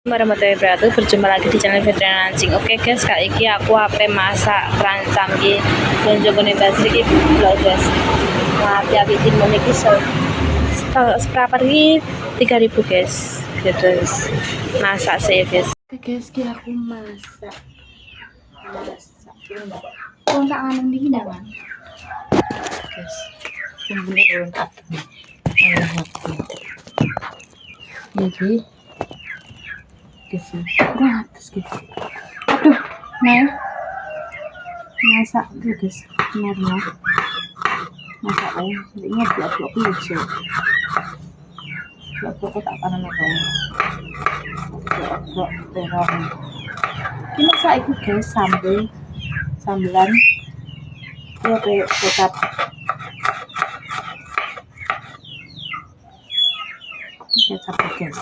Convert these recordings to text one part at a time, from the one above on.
Warahmatullahi wabarakatuh. Berjumpa lagi di channel Veteran Anjing. Oke guys, kali ini aku masak rancam iki dan jogone basri iki lho guys. Nah, tiap iki meniki seberapa iki 3.000 guys. Terus masak sih guys. Oke guys, ki aku masak. Kok tak anu iki ndangan. Guys, bumbune turun kabeh. Iki guys, atas guys. Aduh, nah masak tuh guys, normal masak ini blok-blok lucu, blok-blok tak panen apa blok terong. Ini masak itu guys, sambelan kayak kecap. Kecap guys.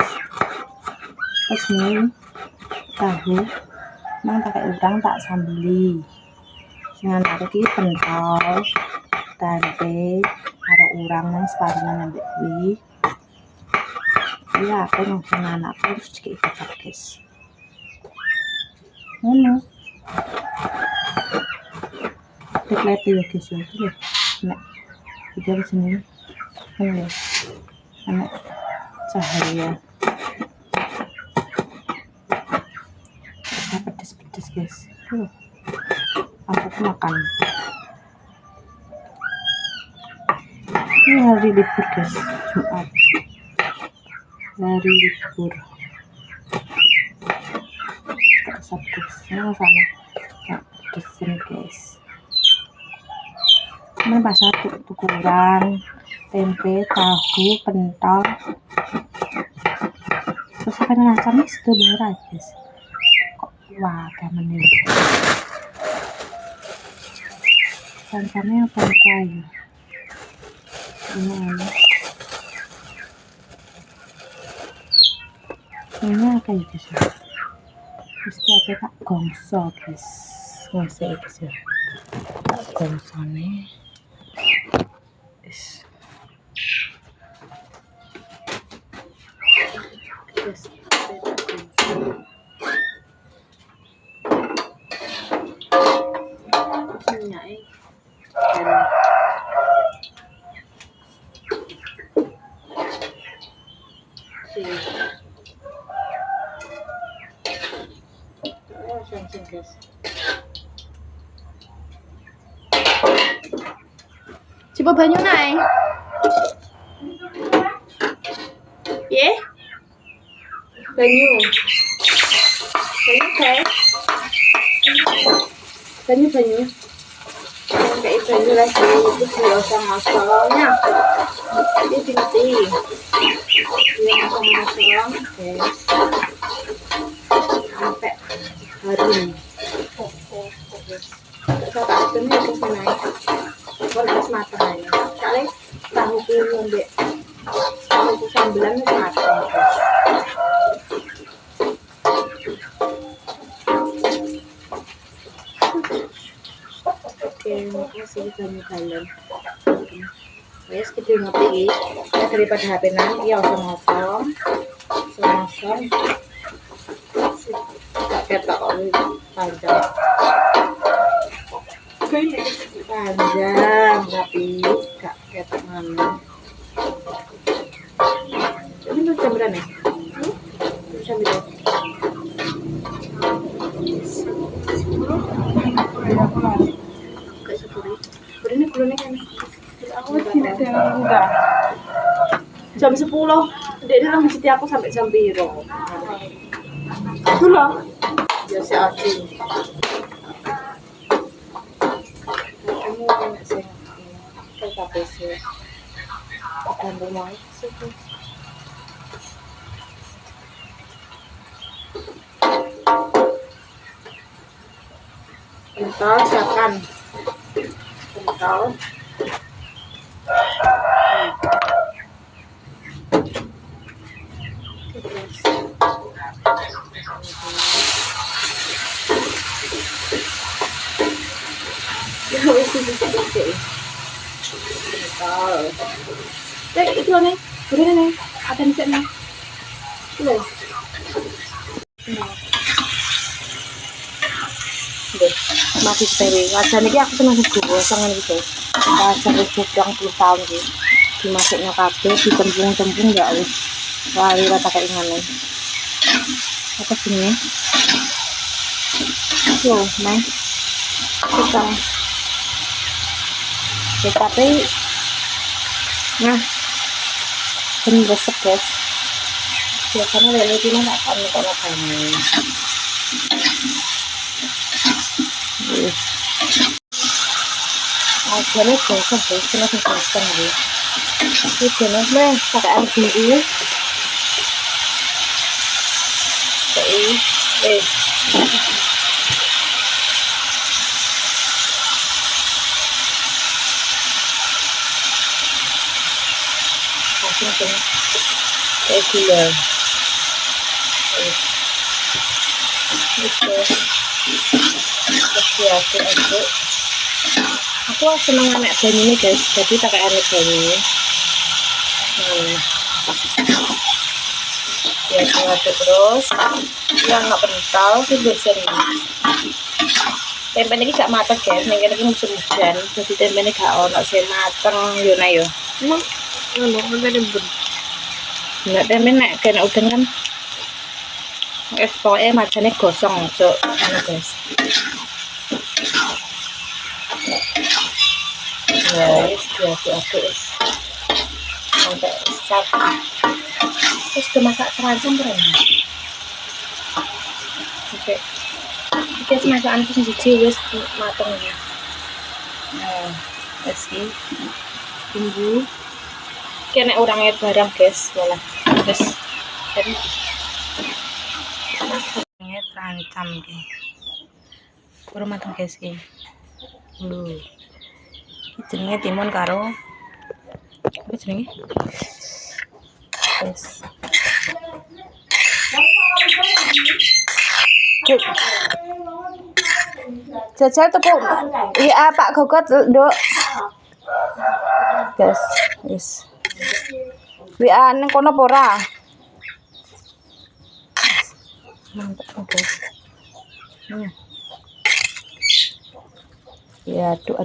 Terus ini tahu nang pakai udang tak sambeli. Dengan iki pentol, tempe, karo urang nang separuhan ambek kuwi. Iya, aku ngomong anakku terus dikit kecap guys. Ngono. Teklete ya guys ya. Nek iki wis ini. Ngono ya. Anak cahaya. Pedes-pedes guys. Aku makan. Ini hari libur guys, Jumat. Hari libur. Tak Sabtu sama tak pedesin guys. Ini pasar tuh kurang tempe, tahu, pentol. Terus kan macamnya sudah murah guys. Kok wah kamen ini. Rancamnya apa kayu? Ini apa ya guys? Mesti apa tak gongso guys? Gongso guys ya. Tak gongso nih. Guys. Nyai. Guys. Coba banyu naik. Ye? Banyu. Banyu guys. Banyu. Kayak banyu lagi itu sudah sama-samanya. Ini binti. Ini sama-sama guys. Sampai hari. Saya ini aku naik. Harus matang ya. Kali tahu dulu deh. Tahu sambelan matang. Oke, makasih kalian. Wes kita ngopi ya daripada HP nang ya ngosong. Ketok panjang tapi gak ketok mana ini tuh jam berapa nih? Jam berapa? Gak sepuluh ini bulannya kan aku tidak ada jam 10 dia dalam setiap aku sampai jam biru dulu ya si Acing kamu enak sih kan tapi sih akan rumah sih pentol siapkan pentol itu nih, udah nih, ada di sana. Deh, masih seri. Wajan ini aku seneng gosong ini guys. Wajan wis 20 tahun iki. Dimasuknya kabeh, dicempung-cempung enggak wis. Lali rata kayak ngene. Apa sini? Yo, Neng. Kita nah, ini resep guys. Biasanya lele ini nggak akan kalau kamu. Ajarnya gosong guys, langsung gosong nih. Ini jenis mah pakai air bumbu. Langsung kayak gula. Aku seneng anak banyu ini guys, jadi pakai air banyu. Ya aduk terus, ya nggak kental sih biasanya. Tempe ini gak mateng guys, nih ini musim hujan, jadi tempe ini gak ono sih mateng yuna yo. Emang, nggak tempe nek kena udan kan. Es pokoknya macamnya gosong, so ini guys. Ya, diaduk sampai cat. Terus dimasak terancam berapa? Oke. Oke, masakan itu sendiri wis mateng ya. Nah, meski bumbu kena orangnya barang guys, malah guys. Jadi ini terancam guys. Kurang mateng guys ini. Lho. Jenenge timun karo apa jenenge? Guys. Jajal tuku iya Pak Gogot nduk. Guys, wis. WA ning kono apa ora? Mantap guys. Ya, aduk.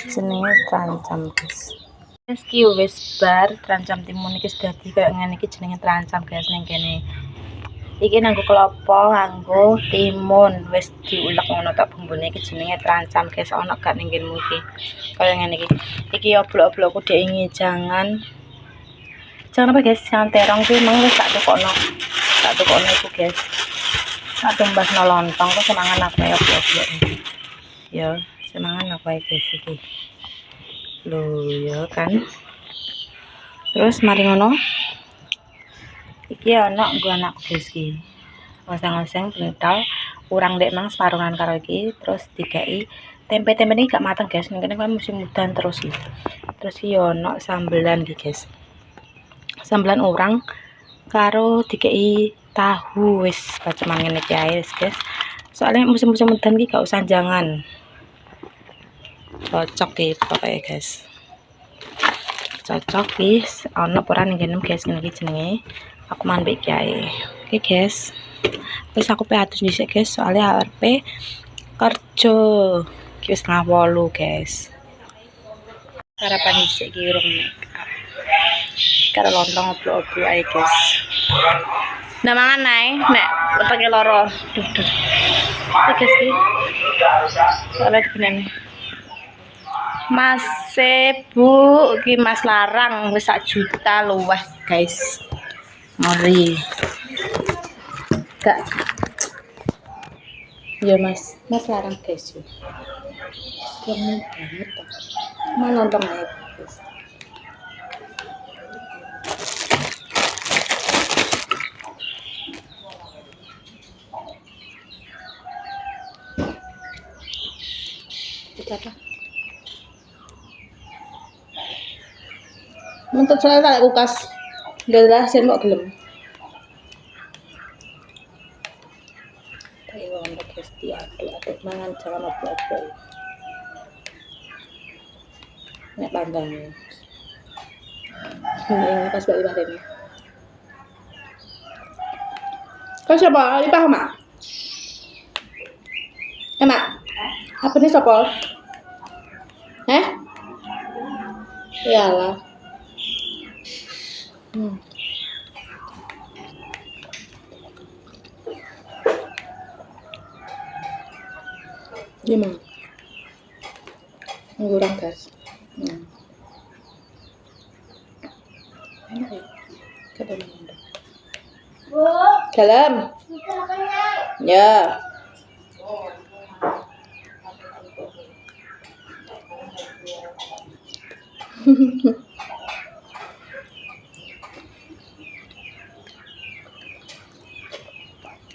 Jenenge terancam guys. Meski wis bar terancam timun iki dadi kayak ngene iki jenenge terancam guys ning kene. Iki nganggo klopo, nganggo timun wis diulek ngono tok bumbune iki jenenge terancam guys. Ono gak ning kene iki. Kaya ngene iki. Iki yo blok-blokku dhek ingi jangan apa guys, jangan terong ki meng wis tak tukokno. Tak tukokno iku guys. Tak tumbasno lontong kok semangan aku ya blok-blok. Yo, semangan aku guys iki. Loh ya kan. Terus mari ngono. Iki ana nggo anak guys iki. Oseng-oseng kental, kurang dek mang separuhan karo iki, terus dikai tempe-tempe ini gak mateng guys. Ning kene kan musim udan terus iki. Terus iki ana sambelan iki guys. Sambelan urang karo dikai tahu wis baceman ngene iki ae guys. Soalnya musim-musim udan iki gak usah jangan. Cocok iki pokoknya guys. Cocok guys. Ana ora ning kene guys iki jenenge. Aku mandek ae. Oke guys. Wis aku pe atus dhisik guys, soalnya arep kerja. Iki wis 7:30 guys. Sarapan dhisik iki urung make up. Karo lontong oblok-oblok ae guys. Nah mangan ae nek wetenge loro. Duh. Oke guys iki. Soalnya dibeneni. Mas Bu, iki Mas larang wis 1 juta luwih guys. Ngeri. Gak. Ya Mas larang guys yo. Keren banget. Mau nonton aja guys. Kita Nuntut saya tak kulkas. Udah sih mau gelem. Ayo untuk guys diaduk mangan jangan oblok-oblok. Nek panggang. Ini pas balik ini. Kau siapa? Lipah mak? Mak? Apa nih siapa? Iyalah. Gimana? Ngurang gas. Enak ya? Kedalam. Bu, Dalam. kita kenyang. Ya.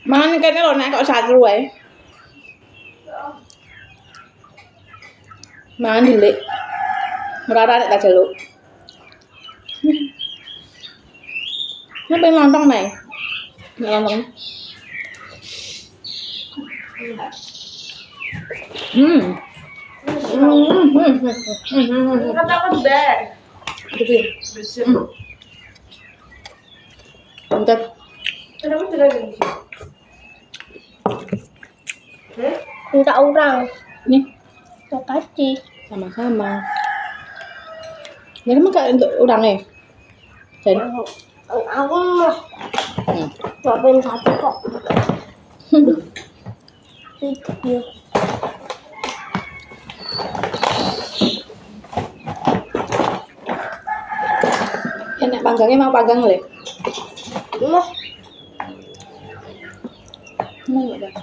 Mangan kene lho nek kok satu wae. Mangan dilik. Ora nek tak jaluk. Nek pengen lontong nek. Nek lontong. Kata kebar. Gitu. Bentar. Kenapa tidak lagi? Minta orang. Nih, Makasih. sama-sama. Jadi mah gak untuk orangnya. Jadi, Aku mah gak pengen satu kok. Iya. enak panggangnya mau panggang le. Mah, Mau enggak?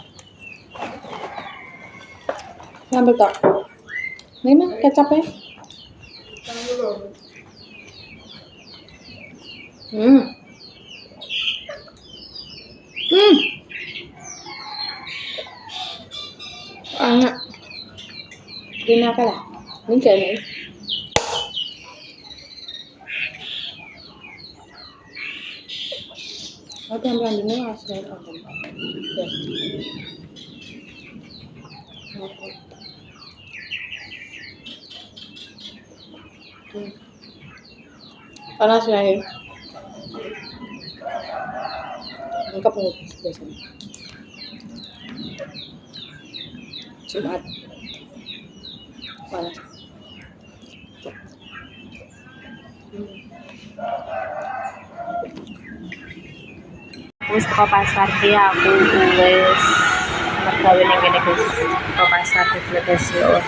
Ngambil tak. Ini mah kecapnya. Enak. Ini apa lah? Ini kayaknya. Aku ambil ini harus saya potong. Panas ya. Lengkap nggak biasanya. Jumat. Panas. Wis teko pasar ki aku wis mergawe ning kene guys. Teko pasar guys yo.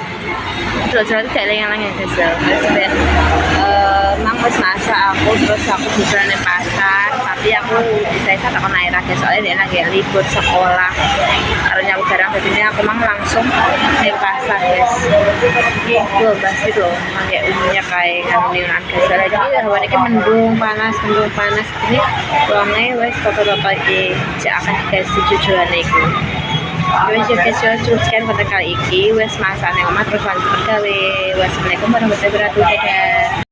Terus gak lengang-lengang guys. Wis ben mang wis masak aku terus aku butuh ning pasar, tapi aku bisa tak kon air guys soalnya dia lagi libur sekolah. Karo nyapu barang jadi aku mang langsung ning pasar guys. Tuh bas gitu loh, kayak umumnya kayak nganu guys. Lagi hawane ki mendung panas ini ruangnya wis foto-foto iki cek akan guys tujuan iku. Wis yo guys yo sekian konten kali iki wis masak nang omah terus lanjut gawe. Wassalamualaikum warahmatullahi wabarakatuh.